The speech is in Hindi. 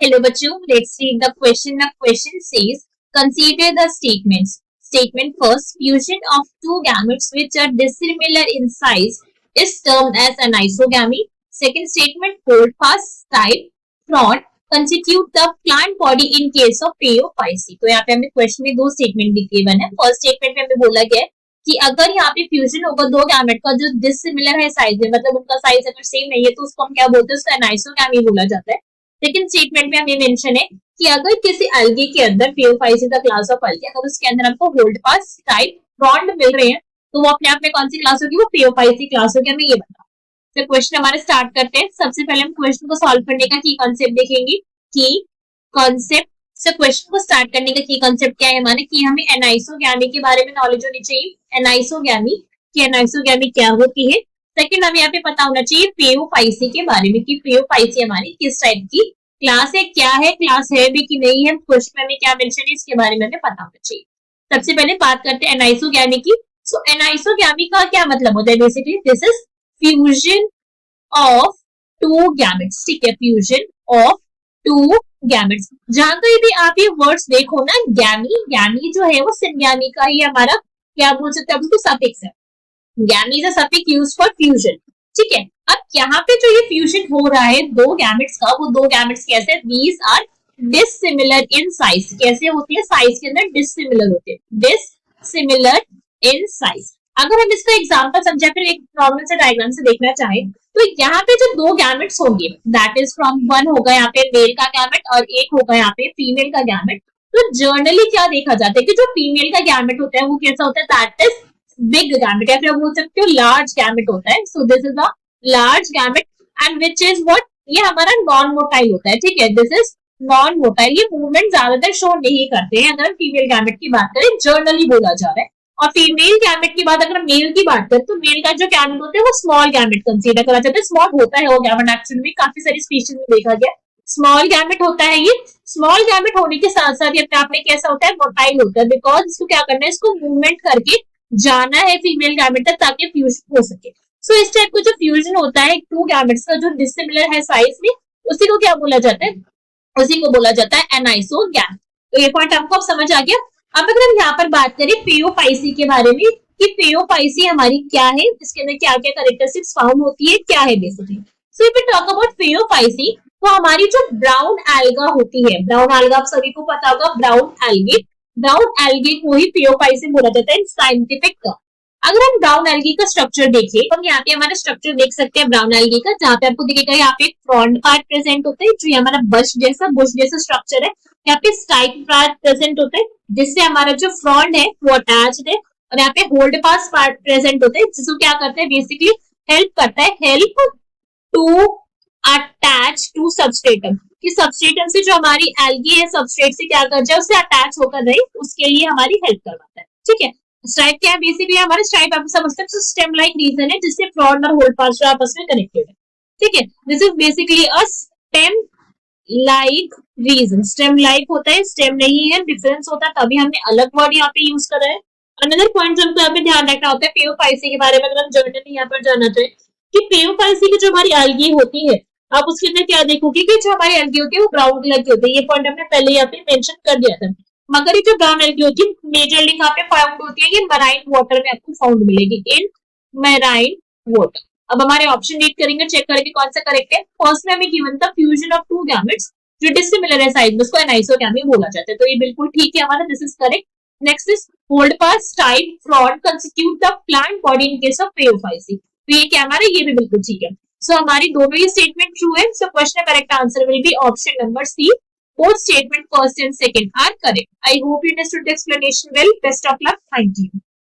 Hello बच्चों, let's read the question. The question says, consider the statements. Statement first, fusion of two gametes which are dissimilar in size is termed as anisogamy. Second statement, Holdfast type fraud constitute the plant body in case of Phaeophyce. तो यहाँ पे हमें क्वेश्चन में दो स्टेटमेंट गिवन है. फर्स्ट स्टेटमेंट में हमें बोला गया है कि अगर यहाँ पे फ्यूजन होगा दो गैमेट का जो डिसिमिलर है साइज में, मतलब उनका साइज अगर सेम नहीं है तो उसको हम क्या बोलते हैं, उसको एनाइसोगैमी बोला जाता है. सेकंड स्टेटमेंट में हमें मेंशन है कि अगर किसी अलगे के अंदर Phaeophyce द क्लास ऑफ अलगे, अगर उसके अंदर हमको होल्डफास्ट टाइप बॉन्ड मिल रहे हैं तो वो अपने आप में कौन सी क्लास होगी, वो Phaeophyce क्लास होगी. हमें ये बता. तो क्वेश्चन हमारे स्टार्ट करते हैं. सबसे पहले हम क्वेश्चन को सॉल्व करने का की कॉन्सेप्ट देखेंगे. की कॉन्सेप्ट से क्वेश्चन को स्टार्ट करने का की कॉन्सेप्ट क्या है हमारे, कि हमें एनाइसोगैमी के बारे में नॉलेज होनी चाहिए. एनाइसोगैमी क्या होती है. सेकंड हमें यहाँ पे पता होना चाहिए Phaeophyce के बारे में कि Phaeophyce हमारी किस टाइप की क्लास है, क्या है, क्लास है भी कि नहीं है, क्वेश्चन में क्या मेंशन है इसके बारे में हमें पता होना चाहिए. सबसे पहले बात करते हैं एनाइसोगैमी की. सो एनाइसोगैमी का क्या मतलब होता है, basically this is fusion of two gametes. ठीक है, फ्यूजन ऑफ टू गैमेट्स. जहां कहीं भी आप ये वर्ड्स देखो ना, गैमी जो है वो सिनगैमी का ही हमारा क्या बोल सकते हैं, उसको सफिक्स है. Gamy is a suffix used for fusion. ठीक है, अब यहाँ पे जो ये फ्यूजन हो रहा है दो गैमेट्स का, वो दो गैमेट्स कैसे, these are dissimilar in size. कैसे होती है, साइज के अंदर डिसिमिलर होते हैं, डिसिमिलर इन साइज. अगर हम इसका एग्जांपल समझा, फिर एक नॉर्मल से डायग्राम से देखना चाहे तो यहाँ पे जो दो गैमेट्स होंगे, दैट इज फ्रॉम वन होगा यहाँ पे मेल का गैमेट और एक होगा यहाँ पे फीमेल का गैमेट. तो जनरली क्या देखा जाता है कि जो फीमेल का गैमेट होता है वो कैसा होता है, दैट इज बिग गैमेट, या फिर बोल सकते हो लार्ज गैमेट होता है. So this is a large gamete and which is what, ये हमारा नॉन मोटाइल होता है. ठीक है, दिस इज नॉन मोटाइल. ये मूवमेंट ज्यादातर शो नहीं करते हैं. अगर हम फीमेल गैमेट की बात करें, जनरली बोला जा रहा है. और फीमेल गैमेट की बात अगर हम मेल की बात करें तो मेल का जो गैमेट होता है वो स्मॉल गैमेट कंसीडर करा जाता है. स्मॉल होता है वो गैमेट, एक्चुअली में काफी सारी स्पीशीज में देखा गया स्मॉल गैमेट होता है. ये स्मॉल गैमेट होने के साथ साथ ये अपने आप में कैसा होता है, मोटाइल होता है. बिकॉज इसको क्या करना है, इसको मूवमेंट करके जाना है फीमेल गैमेट तक ताकि फ्यूजन हो सके. सो इस टाइप का जो फ्यूजन होता है टू गैमेट्स का जो डिसिमिलर है साइज में, उसी को क्या बोला जाता है, उसी को बोला जाता है एनाइसोगैम. तो ये पॉइंट आपको अब समझ आ गया. अब अगर हम यहाँ पर बात करें Phaeophyce के बारे में कि Phaeophyce हमारी क्या है, इसके अंदर क्या क्या कैरेक्टरिस्टिक्स फाउंड होती है, क्या है basically. So if we talk about Phaeophyce, तो हमारी जो ब्राउन एल्गा होती है, ब्राउन एल्गा आप सभी को पता होगा, ब्राउन एल्गे को ही Phaeophyce बोला जाता है साइंटिफिक टर्म. अगर हम ब्राउन एल्गी का स्ट्रक्चर देखें तो हम यहाँ पे हमारा स्ट्रक्चर देख सकते हैं ब्राउन एल्गी का, जहाँ पे आपको दिखेगा यहाँ पे फ्रंट पार्ट प्रेजेंट होता है जो हमारा बुश जैसा स्ट्रक्चर है. यहाँ पे स्टाइक पार्ट प्रेजेंट होता है जिससे हमारा जो फ्रंट है वो अटैच्ड है, और यहाँ पे होल्ड फास्ट पार्ट प्रेजेंट होता है जिसको क्या करता है, बेसिकली हेल्प करता है, help to attach to substratum. कि सबस्ट्रेटम से जो हमारी एल्गी है सबस्ट्रेट से क्या कर जाए, उससे अटैच होकर रहे, उसके लिए हमारी हेल्प करवाता है. ठीक है, स्ट्राइप क्या है, बेसिकली हमारा स्ट्राइप आप समझते हैं स्टेम लाइक रीजन है जिससे फ्रंट और होल्ड पार्ट आपस में कनेक्टेड है. ठीक है, this is basically a stem like region. Stem like होता है, स्टेम नहीं है, डिफरेंस होता है, तभी हमने अलग वर्ड यहाँ पे यूज करा है. अनदर पॉइंट जो हमको यहाँ पे ध्यान रखना होता है Phaeophyce के बारे में, अगर हम जनरली यहाँ पर जानना चाहे कि Phaeophyce की जो हमारी एल्गी होती है, आप उसके अंदर क्या देखोगे कि जो हमारी एल्गी होती है वो ब्राउन कलर की होती है. ये पॉइंट हमने पहले यहाँ पे मेंशन कर दिया था. मगर ये जो ब्राउन एल्गी होती है मेजरली कहाँ पे फाउंड होती है, ये मराइन वाटर में आपको फाउंड मिलेगी, इन मराइन वाटर. अब हमारे ऑप्शन रीड करेंगे, चेक करेंगे कौन सा करेक्ट है. फर्स्ट में हमें गिवन था फ्यूजन ऑफ टू गैमेट्स जो डिसिमिलर है साइज में, उसको एनाइसोगैमी बोला जाता है. तो ये बिल्कुल ठीक है हमारा, this is correct. Next is holdfast type frond constitute the plant body in case of Phaeophyce. तो ये क्या हमारा, ये भी बिल्कुल ठीक है. सो हमारी दोनों ही स्टेटमेंट ट्रू है. So question correct answer will be option number C. Both statement first and second are correct. I hope you understood the explanation well. Best of luck. Thank you.